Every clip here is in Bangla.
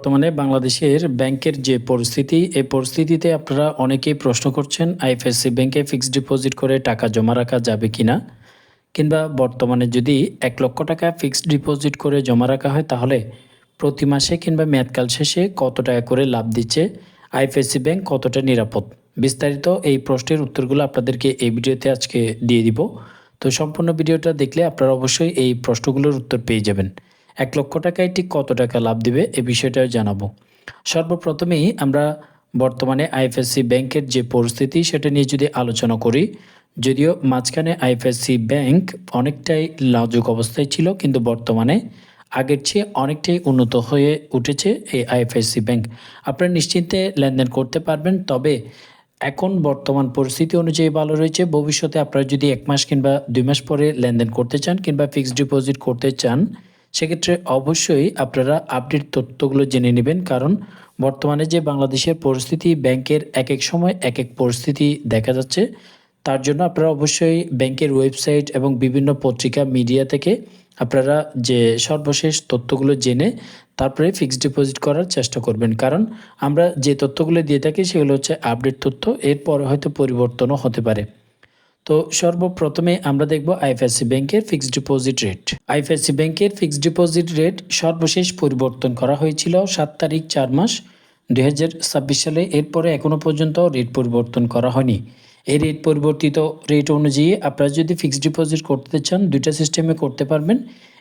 বর্তমানে বাংলাদেশের ব্যাংকের যে পরিস্থিতি, এই পরিস্থিতিতে আপনারা অনেকেই প্রশ্ন করছেন আইএফএসসি ব্যাংকে ফিক্সড ডিপোজিট করে টাকা জমা রাখা যাবে কিনা? কিংবা বর্তমানে যদি ৳১,০০,০০০ ফিক্সড ডিপোজিট করে জমা রাখা হয় তাহলে প্রতি মাসে কিংবা মেয়াদকাল শেষে কত টাকা করে লাভ দিচ্ছে? আইএফএসসি ব্যাংক কতটা নিরাপদ? বিস্তারিত এই প্রশ্নের উত্তরগুলো আপনাদেরকে এই ভিডিওতে আজকে দিয়ে দিব। তো সম্পূর্ণ ভিডিওটা দেখলে আপনারা অবশ্যই এই প্রশ্নগুলোর উত্তর পেয়ে যাবেন। ৳১,০০,০০০ ঠিক কত টাকা লাভ দিবে এ বিষয়টাও জানাবো। সর্বপ্রথমেই আমরা বর্তমানে আইএফএসসি ব্যাংকের যে পরিস্থিতি সেটা নিয়ে যদি আলোচনা করি, যদিও মাঝখানে আইএফএসসি ব্যাংক অনেকটাই লাজুক অবস্থায় ছিল, কিন্তু বর্তমানে আগের চেয়ে অনেকটাই উন্নত হয়ে উঠেছে এই আইএফএসসি ব্যাংক। আপনারা নিশ্চিন্তে লেনদেন করতে পারবেন। তবে এখন বর্তমান পরিস্থিতি অনুযায়ী ভালো রয়েছে। ভবিষ্যতে আপনারা যদি ১ মাস কিংবা ২ মাস পরে লেনদেন করতে চান কিংবা ফিক্সড ডিপোজিট করতে চান, সেক্ষেত্রে অবশ্যই আপনারা আপডেট তথ্যগুলো জেনে নেবেন। কারণ বর্তমানে যে বাংলাদেশের পরিস্থিতি, ব্যাংকের একেক সময় একেক পরিস্থিতি দেখা যাচ্ছে। তার জন্য আপনারা অবশ্যই ব্যাংকের ওয়েবসাইট এবং বিভিন্ন পত্রিকা, মিডিয়া থেকে আপনারা যে সর্বশেষ তথ্যগুলো জেনে তারপরে ফিক্সড ডিপোজিট করার চেষ্টা করবেন। কারণ আমরা যে তথ্যগুলো দিয়ে থাকি সেগুলো হচ্ছে আপডেট তথ্য, এরপরে হয়তো পরিবর্তনও হতে পারে। তো সর্বপ্রথমে আমরা দেখব আইএফএসসি ব্যাংকের ফিক্সড ডিপোজিট রেট। আইএফএসসি ব্যাংকের ফিক্সড ডিপোজিট রেট সর্বশেষ পরিবর্তন করা হয়েছিল ৭ তারিখ ৪ মাস ২০২৬ সালে। এরপরে এখনও পর্যন্ত রেট পরিবর্তন করা হয়নি। এই রেট পরিবর্তিত রেট অনুযায়ী আপনারা যদি ফিক্সড ডিপোজিট করতে চান, দুইটা সিস্টেমে করতে পারবেন।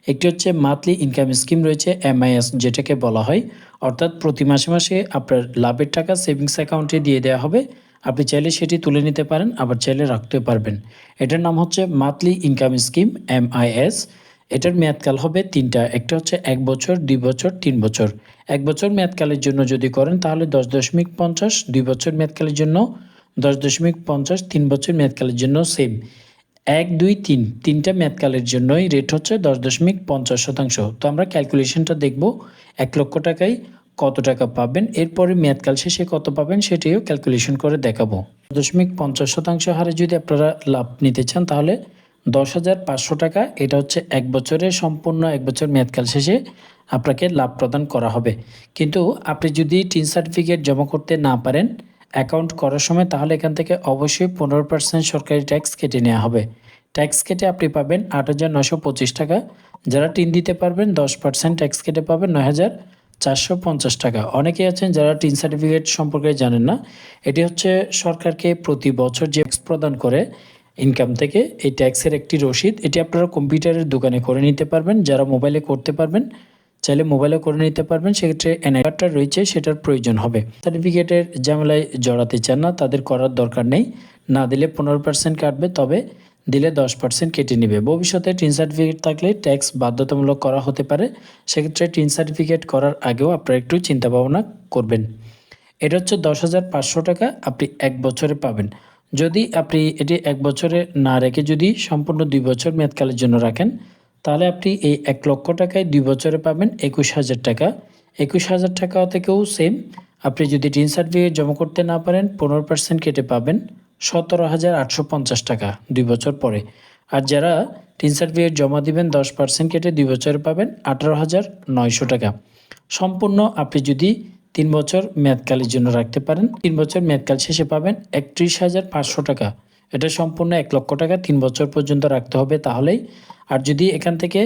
একটি হচ্ছে মান্থলি ইনকাম স্কিম রয়েছে, এমআইএস যেটাকে বলা হয়, অর্থাৎ প্রতি মাসে মাসে আপনার লাভের টাকা সেভিংস অ্যাকাউন্টে দিয়ে দেওয়া হবে। আপনি চাইলে সেটি তুলে নিতে পারেন, আবার চাইলে রাখতে পারবেন। এটার নাম হচ্ছে মান্থলি ইনকাম স্কিম, এমআইএস। এটার মেয়াদকাল হবে ৩টা। একটা হচ্ছে ১ বছর, ২ বছর, ৩ বছর। ১ বছর মেয়াদকালের জন্য যদি করেন তাহলে ১০.৫০, ২ বছর মেয়াদকালের জন্য ১০.৫০, ৩ বছর মেয়াদকালের জন্য সেম। ১, ২, ৩ তিনটা মেয়াদকালের জন্যই রেট হচ্ছে ১০.৫০%। তো আমরা ক্যালকুলেশনটা দেখব ১,০০,০০০ কত টাকা পাবেন, এরপরে মেয়াদকাল শেষে কত পাবেন সেটিও ক্যালকুলেশন করে দেখাবো। ১০.৫০% হারে যদি আপনারা লাভ নিতে চান তাহলে ১০,৫০০ টাকা, এটা হচ্ছে ১ বছরে, সম্পূর্ণ ১ বছর মেয়াদকাল শেষে আপনাকে লাভ প্রদান করা হবে। কিন্তু আপনি যদি টিন সার্টিফিকেট জমা করতে না পারেন অ্যাকাউন্ট করার সময়, তাহলে এখান থেকে অবশ্যই ১৫% সরকারি ট্যাক্স কেটে নেওয়া হবে। ট্যাক্স কেটে আপনি পাবেন ৮,৯২৫ টাকা। যারা টিন দিতে পারবেন 10% ট্যাক্স কেটে পাবেন ৯,৪৫০ টাকা। অনেকেই আছেন যারা টিন সার্টিফিকেট সম্পর্কে জানেন না। এটি হচ্ছে সরকারকে প্রতি বছর যে ট্যাক্স প্রদান করে ইনকাম থেকে, এই ট্যাক্সের একটি রসিদ। এটি আপনারা কম্পিউটারের দোকানে করে নিতে পারবেন। যারা মোবাইলে করতে পারবেন চাইলে মোবাইলে করে নিতে পারবেন। সেক্ষেত্রে এনআই কার্ডটা রয়েছে, সেটার প্রয়োজন হবে। সার্টিফিকেটের ঝামেলায় জড়াতে চান না, তাদের করার দরকার নেই। না দিলে ১৫% কাটবে, তবে দিলে 10% কেটে নেবে। ভবিষ্যতে টিন সার্টিফিকেট থাকলে ট্যাক্স বাধ্যতামূলক করা হতে পারে। সেক্ষেত্রে টিন সার্টিফিকেট করার আগেও আপনারা একটু চিন্তা ভাবনা করবেন। এটা হচ্ছে ১০,৫০০ টাকা আপনি ১ বছরে পাবেন। যদি আপনি এটি ১ বছরে না রেখে যদি সম্পূর্ণ ২ বছর মেয়াদকালের জন্য রাখেন, তাহলে আপনি এই ১,০০,০০০ টাকায় ২ বছরে পাবেন ২১,০০০ টাকা। ২১,০০০ টাকা থেকেও সেম, আপনি যদি টিন সার্টিফিকেট জমা করতে না পারেন ১৫% কেটে পাবেন ১৭,৮৫০ টাকা ২ বছর পরে। আর যারা টিন সার্টিফিকেট জমা দিবেন ১০% কেটে ২ বছরে পাবেন ১৮,৯০০ টাকা। সম্পূর্ণ আপনি যদি ৩ বছর মেয়াদকালের জন্য রাখতে পারেন, ৩ বছর মেয়াদকাল শেষে পাবেন ৩১,৫০০ টাকা। এটা সম্পূর্ণ ১,০০,০০০ টাকা ৩ বছর পর্যন্ত রাখতে হবে তাহলেই। আর যদি এখান থেকে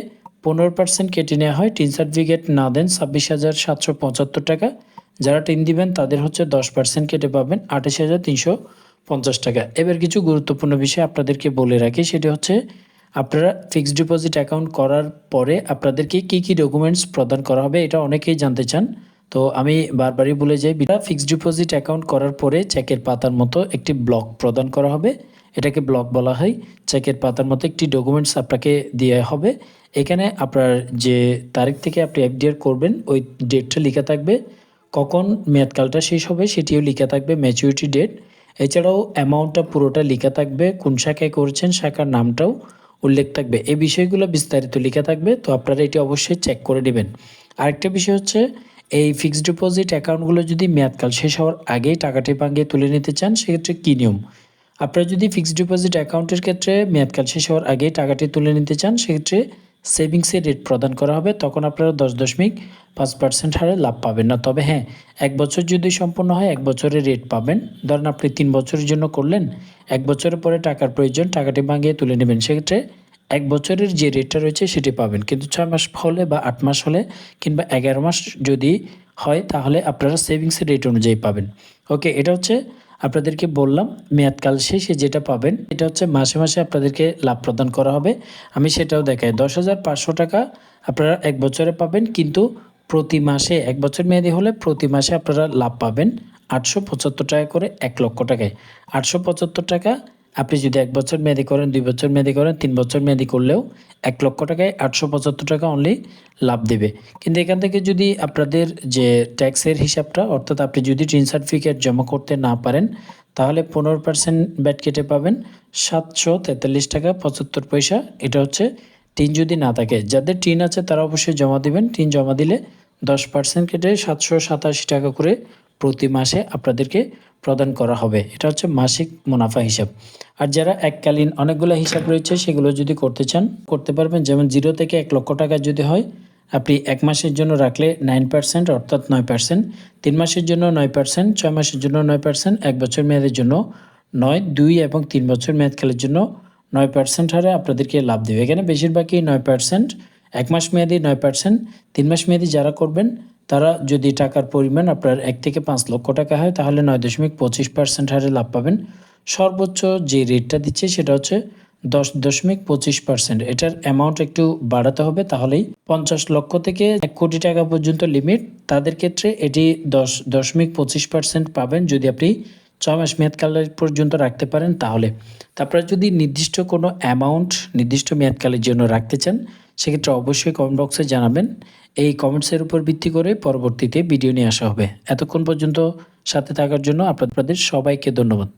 ১৫% কেটে নেওয়া হয়, টিন সার্টিফিকেট না দেন ২৬,৭৭৫ টাকা। যারা টিন দিবেন তাদের হচ্ছে ১০% কেটে পাবেন ২৮,৩৫০ টাকা। এবার কিছু গুরুত্বপূর্ণ বিষয় আপনাদেরকে বলে রাখি, সেটি হচ্ছে আপনারা ফিক্সড ডিপোজিট অ্যাকাউন্ট করার পরে আপনাদেরকে কী কী ডকুমেন্টস প্রদান করা হবে, এটা অনেকেই জানতে চান। তো আমি বারবারই বলে যাই, ফিক্সড ডিপোজিট অ্যাকাউন্ট করার পরে চেকের পাতার মতো একটি ব্লক প্রদান করা হবে। এটাকে ব্লক বলা হয়। চেকের পাতার মতো একটি ডকুমেন্টস আপনাকে দেওয়া হবে। এখানে আপনার যে তারিখ থেকে আপনি এফডিআর করবেন ওই ডেটটা লেখা থাকবে, কখন মেয়াদকালটা শেষ হবে সেটিও লেখা থাকবে, ম্যাচুরিটি ডেট। এছাড়াও অ্যামাউন্টটা পুরোটা লেখা থাকবে, কোন শাখায় করেছেন শাখার নামটাও উল্লেখ থাকবে। এই বিষয়গুলো বিস্তারিত লেখা থাকবে, তো আপনারা এটি অবশ্যই চেক করে নেবেন। আরেকটা বিষয় হচ্ছে, এই ফিক্সড ডিপোজিট অ্যাকাউন্টগুলো যদি মেয়াদকাল শেষ হওয়ার আগেই টাকাটি ভাঙিয়ে তুলে নিতে চান, সেক্ষেত্রে কী নিয়ম? আপনারা যদি ফিক্সড ডিপোজিট অ্যাকাউন্টের ক্ষেত্রে মেয়াদকাল শেষ হওয়ার আগেই টাকাটি তুলে নিতে চান, সেক্ষেত্রে সেভিংসের রেট প্রদান করা হবে, তখন আপনারা 10.5% হারে লাভ পাবেন না। তবে হ্যাঁ, 1 বছর যদি সম্পূর্ণ হয় 1 বছরের রেট পাবেন। ধরেন আপনি 3 বছরের জন্য করলেন, 1 বছরের পরে টাকার প্রয়োজন, টাকাটি ভাঙিয়ে তুলে নেবেন, সেক্ষেত্রে 1 বছরের যে রেটটা রয়েছে সেটি পাবেন। কিন্তু 6 মাস হলে বা 8 মাস হলে কিংবা 11 মাস যদি হয় তাহলে আপনারা সেভিংসের রেট অনুযায়ী পাবেন। ওকে, এটা হচ্ছে আপনাদেরকে বললাম মেয়াদকাল শেষে যেটা পাবেন, এটা হচ্ছে মাসে মাসে আপনাদেরকে লাভ প্রদান করা হবে। আমি সেটাও দেখাই। 10,500 টাকা আপনারা 1 বছরে পাবেন, কিন্তু প্রতি মাসে 1 বছর মেয়াদি হলে প্রতি মাসে আপনারা লাভ পাবেন 875 টাকা করে 1 লক্ষ টাকায়। 875 টাকা আপনি যদি 1 বছর মেয়াদি করেন, 2 বছর মেয়াদি করেন, 3 বছর মেয়াদি করলেও 1 লক্ষ টাকায় 875 টাকা অনলি লাভ দেবে। কিন্তু এখান থেকে যদি আপনাদের যে ট্যাক্সের হিসাবটা, অর্থাৎ আপনি যদি টিন সার্টিফিকেট জমা করতে না পারেন তাহলে 15% ব্যাট কেটে পাবেন 743 টাকা 75 পয়সা। এটা হচ্ছে টিন যদি না থাকে। যাদের টিন আছে তারা অবশ্যই জমা দিবেন। টিন জমা দিলে 10% কেটে 787 টাকা করে প্রতি মাসে আপনাদেরকে প্রদান করা হবে। এটা হচ্ছে মাসিক মুনাফা হিসাব। আর যারা এককালীন অনেকগুলো হিসাব রয়েছে সেগুলো যদি করতে চান করতে পারবেন। যেমন 0 থেকে 1 লক্ষ টাকা যদি হয়, আপনি 1 মাসের জন্য রাখলে 9% অর্থাৎ 9%, 3 মাসের জন্য 9%, 6 মাসের জন্য 9%, 1 বছর মেয়াদের জন্য 9, 2 এবং 3 বছর মেয়াদকালের জন্য 9% হারে আপনাদেরকে লাভ দেবে। এখানে বেশিরভাগই 9%, 1 মাস মেয়াদি 9%, 3 মাস মেয়াদি যারা করবেন তারা যদি টাকার পরিমাণ আপনার 1 থেকে 5 লক্ষ টাকা হয় তাহলে 9.25% হারে লাভ পাবেন। সর্বোচ্চ যে রেটটা দিচ্ছে সেটা হচ্ছে 10.25%। এটার অ্যামাউন্ট একটু বাড়াতে হবে, তাহলেই 50 লক্ষ থেকে 1 কোটি টাকা পর্যন্ত লিমিট। তাদের ক্ষেত্রে এটি 10.25% পাবেন যদি আপনি 6 মাস মেয়াদকালের পর্যন্ত রাখতে পারেন তাহলে। তারপরে যদি নির্দিষ্ট কোনো অ্যামাউন্ট নির্দিষ্ট মেয়াদকালের জন্য রাখতে চান সেক্ষেত্রে অবশ্যই কমেন্ট বক্সে জানাবেন। এই কমেন্টসের উপর ভিত্তি করে পরবর্তীতে ভিডিও নিয়ে আসা হবে। এতক্ষণ পর্যন্ত সাথে থাকার জন্য আপনাদের সবাইকে ধন্যবাদ।